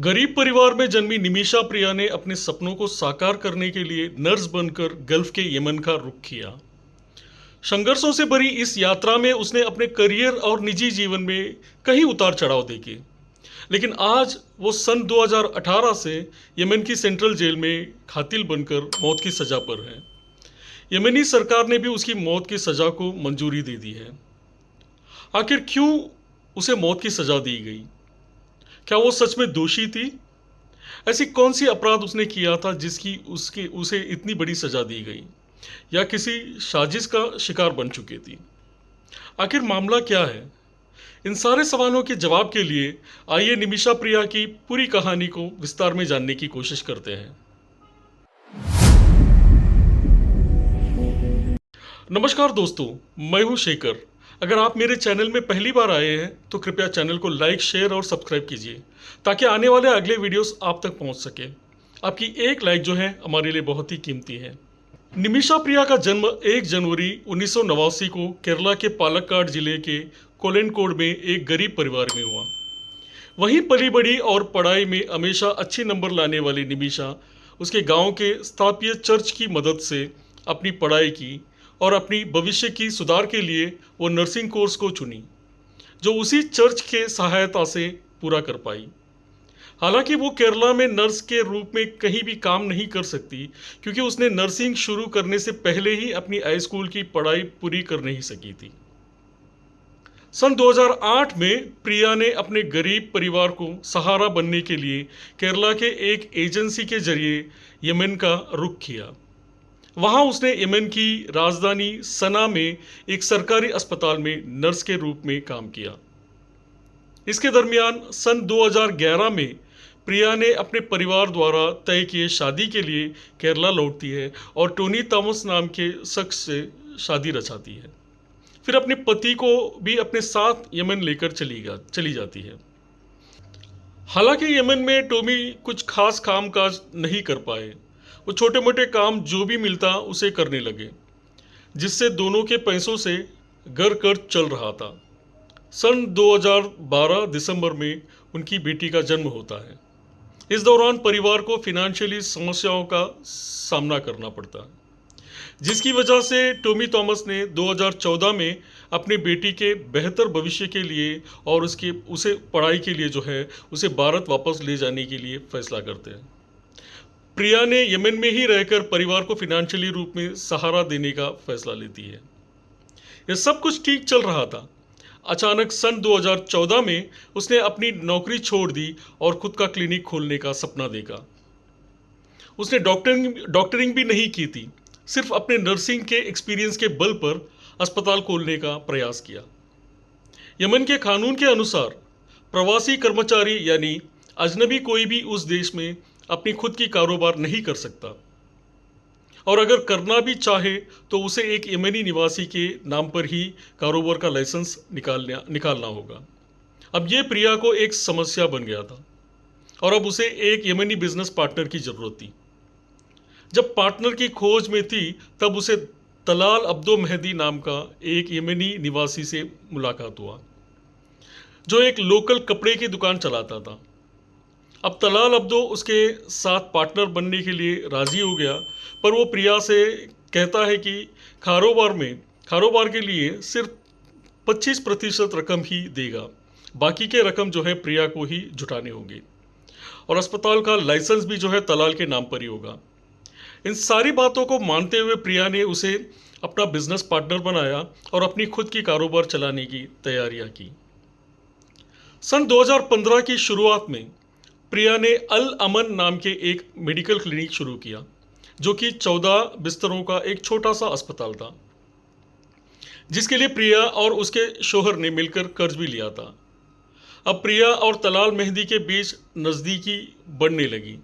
गरीब परिवार में जन्मी निमिषा प्रिया ने अपने सपनों को साकार करने के लिए नर्स बनकर गल्फ के यमन का रुख किया। संघर्षों से भरी इस यात्रा में उसने अपने करियर और निजी जीवन में कई उतार चढ़ाव देखे, लेकिन आज वो सन 2018 से यमन की सेंट्रल जेल में कातिल बनकर मौत की सज़ा पर है। यमनी सरकार ने भी उसकी मौत की सज़ा को मंजूरी दे दी है। आखिर क्यों उसे मौत की सज़ा दी गई? क्या वो सच में दोषी थी? ऐसी कौन सी अपराध उसने किया था जिसकी उसे इतनी बड़ी सज़ा दी गई, या किसी साजिश का शिकार बन चुकी थी? आखिर मामला क्या है? इन सारे सवालों के जवाब के लिए आइए निमिषा प्रिया की पूरी कहानी को विस्तार में जानने की कोशिश करते हैं। नमस्कार दोस्तों, मैं हूं शेखर। अगर आप मेरे चैनल में पहली बार आए हैं तो कृपया चैनल को लाइक, शेयर और सब्सक्राइब कीजिए ताकि आने वाले अगले वीडियोस आप तक पहुंच सके। आपकी एक लाइक जो है हमारे लिए बहुत ही कीमती है। निमिषा प्रिया का जन्म 1 जनवरी 1989 को केरला के पालक्काड जिले के कोलेनकोड में एक गरीब परिवार में हुआ। वहीं पली बड़ी और पढ़ाई में हमेशा अच्छे नंबर लाने वाली निमिषा उसके गांव के स्थापीय चर्च की मदद से अपनी पढ़ाई की और अपनी भविष्य की सुधार के लिए वो नर्सिंग कोर्स को चुनी, जो उसी चर्च के सहायता से पूरा कर पाई। हालांकि वो केरला में नर्स के रूप में कहीं भी काम नहीं कर सकती, क्योंकि उसने नर्सिंग शुरू करने से पहले ही अपनी हाई स्कूल की पढ़ाई पूरी कर नहीं सकी थी। सन 2008 में प्रिया ने अपने गरीब परिवार को सहारा बनने के लिए केरला के एक एजेंसी के जरिए यमन का रुख किया। वहां उसने यमन की राजधानी सना में एक सरकारी अस्पताल में नर्स के रूप में काम किया। इसके दरमियान सन 2011 में प्रिया ने अपने परिवार द्वारा तय किए शादी के लिए केरला लौटती है और टोनी थॉमस नाम के शख्स से शादी रचाती है। फिर अपने पति को भी अपने साथ यमन लेकर चली जाती है। हालांकि यमन में टोमी कुछ खास काम काज नहीं कर पाए। वो छोटे मोटे काम जो भी मिलता उसे करने लगे, जिससे दोनों के पैसों से घर खर्च चल रहा था। सन 2012 दिसंबर में उनकी बेटी का जन्म होता है। इस दौरान परिवार को फिनेंशियली समस्याओं का सामना करना पड़ता है, जिसकी वजह से टोमी थॉमस ने 2014 में अपनी बेटी के बेहतर भविष्य के लिए और उसे पढ़ाई के लिए उसे भारत वापस ले जाने के लिए फैसला करते हैं। प्रिया ने यमन में ही रहकर परिवार को फिनेंशियली रूप में सहारा देने का फैसला लेती है। यह सब कुछ ठीक चल रहा था। अचानक सन 2014 में उसने अपनी नौकरी छोड़ दी और खुद का क्लिनिक खोलने का सपना देखा। उसने डॉक्टरिंग भी नहीं की थी, सिर्फ अपने नर्सिंग के एक्सपीरियंस के बल पर अस्पताल खोलने का प्रयास किया। यमन के कानून के अनुसार प्रवासी कर्मचारी यानी अजनबी कोई भी उस देश में अपनी खुद की कारोबार नहीं कर सकता, और अगर करना भी चाहे तो उसे एक यमनी निवासी के नाम पर ही कारोबार का लाइसेंस निकालना होगा। अब ये प्रिया को एक समस्या बन गया था और अब उसे एक यमनी बिजनेस पार्टनर की ज़रूरत थी। जब पार्टनर की खोज में थी तब उसे तलाल अब्दो मेहदी नाम का एक यमनी निवासी से मुलाकात हुआ, जो एक लोकल कपड़े की दुकान चलाता था। अब तलाल अब्दो उसके साथ पार्टनर बनने के लिए राज़ी हो गया, पर वो प्रिया से कहता है कि कारोबार के लिए सिर्फ 25% रकम ही देगा, बाकी के रकम प्रिया को ही जुटाने होंगे, और अस्पताल का लाइसेंस भी तलाल के नाम पर ही होगा। इन सारी बातों को मानते हुए प्रिया ने उसे अपना बिजनेस पार्टनर बनाया और अपनी खुद की कारोबार चलाने की तैयारियां की। सन 2015 की शुरुआत में प्रिया ने अल अमन नाम के एक मेडिकल क्लिनिक शुरू किया, जो कि 14 बिस्तरों का एक छोटा सा अस्पताल था, जिसके लिए प्रिया और उसके शोहर ने मिलकर कर्ज भी लिया था। अब प्रिया और तलाल मेहदी के बीच नज़दीकी बढ़ने लगी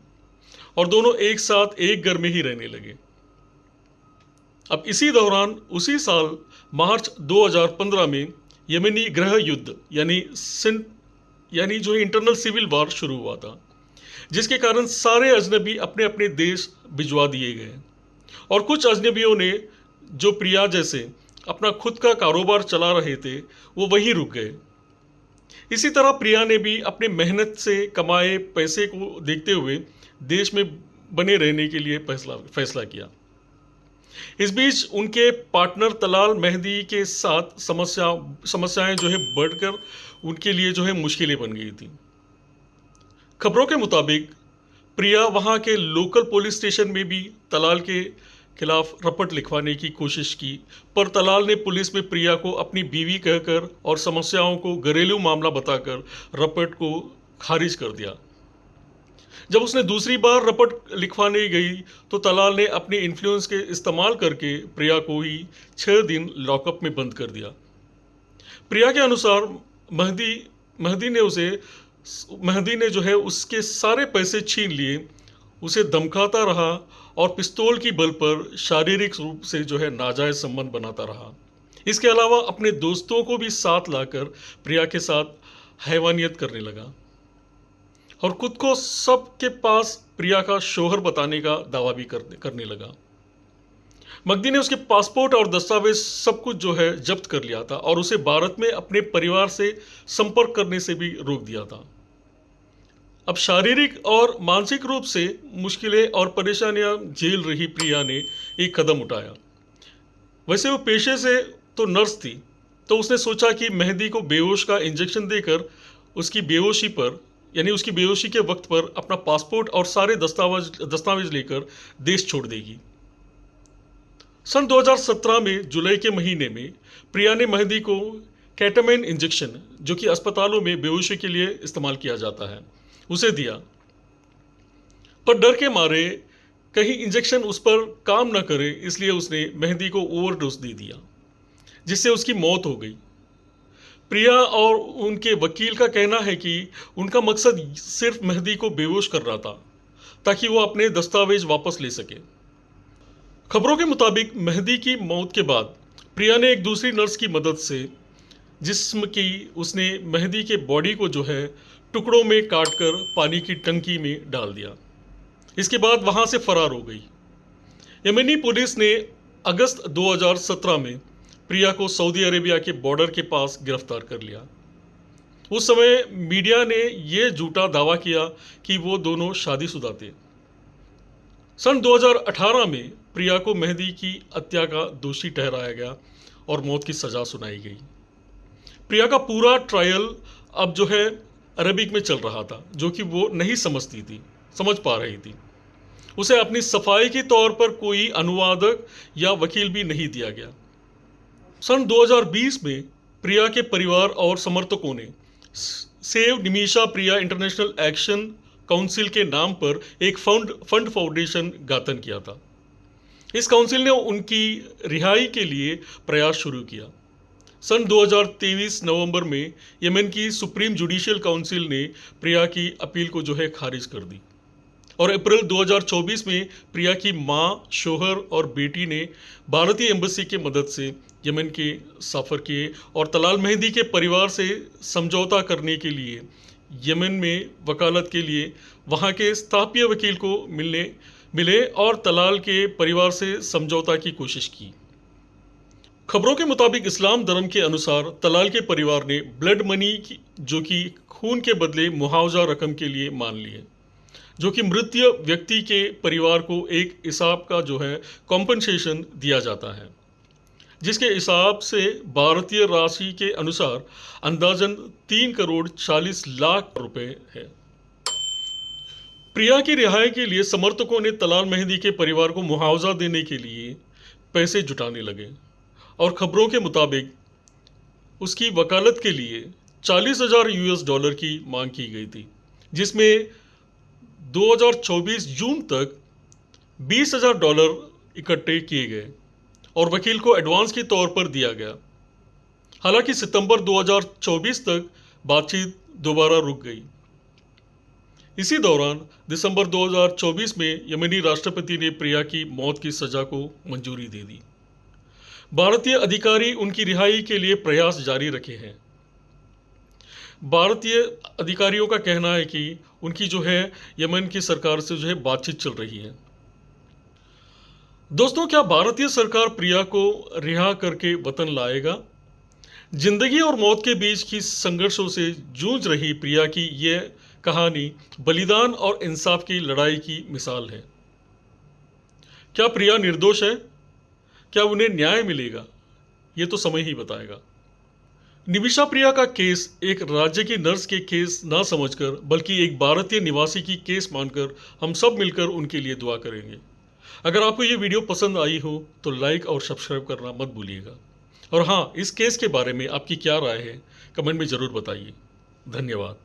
और दोनों एक साथ एक घर में ही रहने लगे। अब इसी दौरान उसी साल मार्च 2015 में यमनी गृह युद्ध यानी इंटरनल सिविल वार शुरू हुआ था, जिसके कारण सारे अजनबी अपने अपने देश भिजवा दिए गए, और कुछ अजनबियों ने जो प्रिया जैसे अपना खुद का कारोबार चला रहे थे वो वहीं रुक गए। इसी तरह प्रिया ने भी अपने मेहनत से कमाए पैसे को देखते हुए देश में बने रहने के लिए फैसला किया। इस बीच उनके पार्टनर तलाल मेहदी के साथ समस्याएं जो है बढ़कर उनके लिए जो है मुश्किलें बन गई थी। खबरों के मुताबिक प्रिया वहां के लोकल पुलिस स्टेशन में भी तलाल के खिलाफ रपट लिखवाने की कोशिश की, पर तलाल ने पुलिस में प्रिया को अपनी बीवी कहकर और समस्याओं को घरेलू मामला बताकर रपट को खारिज कर दिया। जब उसने दूसरी बार रपट लिखवाने गई तो तलाल ने अपने इन्फ्लुएंस के इस्तेमाल करके प्रिया को ही 6 दिन लॉकअप में बंद कर दिया। प्रिया के अनुसार मेहदी ने जो है उसके सारे पैसे छीन लिए, उसे धमकाता रहा और पिस्तौल की बल पर शारीरिक रूप से जो है नाजायज संबंध बनाता रहा। इसके अलावा अपने दोस्तों को भी साथ लाकर प्रिया के साथ हैवानियत करने लगा और खुद को सबके पास प्रिया का शौहर बताने का दावा भी करने लगा। मग्दी ने उसके पासपोर्ट और दस्तावेज सब कुछ जो है जब्त कर लिया था और उसे भारत में अपने परिवार से संपर्क करने से भी रोक दिया था। अब शारीरिक और मानसिक रूप से मुश्किलें और परेशानियां झेल रही प्रिया ने एक कदम उठाया। वैसे वो पेशे से तो नर्स थी, तो उसने सोचा कि मेहदी को बेहोश का इंजेक्शन देकर उसकी बेहोशी के वक्त पर अपना पासपोर्ट और सारे दस्तावेज लेकर देश छोड़ देगी। सन 2017 में जुलाई के महीने में प्रिया ने मेहदी को केटामाइन इंजेक्शन, जो कि अस्पतालों में बेहोशी के लिए इस्तेमाल किया जाता है, उसे दिया, पर डर के मारे कहीं इंजेक्शन उस पर काम न करे इसलिए उसने मेहदी को ओवरडोज दे दिया, जिससे उसकी मौत हो गई। प्रिया और उनके वकील का कहना है कि उनका मकसद सिर्फ मेहदी को बेहोश कर रहा था ताकि वो अपने दस्तावेज वापस ले सके। खबरों के मुताबिक मेहदी की मौत के बाद प्रिया ने एक दूसरी नर्स की मदद से उसने मेहदी के बॉडी को जो है टुकड़ों में काटकर पानी की टंकी में डाल दिया। इसके बाद वहां से फरार हो गई। यमनी पुलिस ने अगस्त 2017 में प्रिया को सऊदी अरेबिया के बॉर्डर के पास गिरफ्तार कर लिया। उस समय मीडिया ने यह झूठा दावा किया कि वो दोनों शादीशुदा थे। सन 2018 में प्रिया को मेहदी की हत्या का दोषी ठहराया गया और मौत की सज़ा सुनाई गई। प्रिया का पूरा ट्रायल अब जो है अरबिक में चल रहा था, जो कि वो नहीं समझ पा रही थी। उसे अपनी सफाई के तौर पर कोई अनुवादक या वकील भी नहीं दिया गया। सन 2020 में प्रिया के परिवार और समर्थकों ने सेव निमिषा प्रिया इंटरनेशनल एक्शन काउंसिल के नाम पर एक फंड फाउंडेशन गठन किया था। इस काउंसिल ने उनकी रिहाई के लिए प्रयास शुरू किया। सन 2023 नवंबर में यमन की सुप्रीम जुडिशियल काउंसिल ने प्रिया की अपील को जो है खारिज कर दी और अप्रैल 2024 में प्रिया की मां, शोहर और बेटी ने भारतीय एम्बेसी की मदद से यमन के सफ़र किए और तलाल मेहदी के परिवार से समझौता करने के लिए यमन में वकालत के लिए वहां के स्थापीय वकील को मिले और तलाल के परिवार से समझौता की कोशिश की। खबरों के मुताबिक इस्लाम धर्म के अनुसार तलाल के परिवार ने ब्लड मनी जो कि खून के बदले मुआवजा रकम के लिए मान लिए, जो कि मृत व्यक्ति के परिवार को एक हिसाब का जो है कॉम्पनसेशन दिया जाता है, जिसके हिसाब से भारतीय राशि के अनुसार अंदाजन 3 करोड़ 40 लाख रुपए है। प्रिया की रिहाई के लिए समर्थकों ने तलाल मेहदी के परिवार को मुआवजा देने के लिए पैसे जुटाने लगे और खबरों के मुताबिक उसकी वकालत के लिए $40,000 की मांग की गई थी, जिसमें 2024 जून तक $20,000 इकट्ठे किए गए और वकील को एडवांस के तौर पर दिया गया। हालांकि सितंबर 2024 तक बातचीत दोबारा रुक गई। इसी दौरान दिसंबर 2024 में यमनी राष्ट्रपति ने प्रिया की मौत की सजा को मंजूरी दे दी। भारतीय अधिकारी उनकी रिहाई के लिए प्रयास जारी रखे हैं। भारतीय अधिकारियों का कहना है कि उनकी जो है यमन की सरकार से जो है बातचीत चल रही है। दोस्तों, क्या भारतीय सरकार प्रिया को रिहा करके वतन लाएगा? जिंदगी और मौत के बीच की संघर्षों से जूझ रही प्रिया की यह कहानी बलिदान और इंसाफ की लड़ाई की मिसाल है। क्या प्रिया निर्दोष है? क्या उन्हें न्याय मिलेगा? ये तो समय ही बताएगा। निमिषा प्रिया का केस एक राज्य की नर्स के केस ना समझकर बल्कि एक भारतीय निवासी की केस मानकर हम सब मिलकर उनके लिए दुआ करेंगे। अगर आपको ये वीडियो पसंद आई हो तो लाइक और सब्सक्राइब करना मत भूलिएगा। और हाँ, इस केस के बारे में आपकी क्या राय है कमेंट में ज़रूर बताइए। धन्यवाद।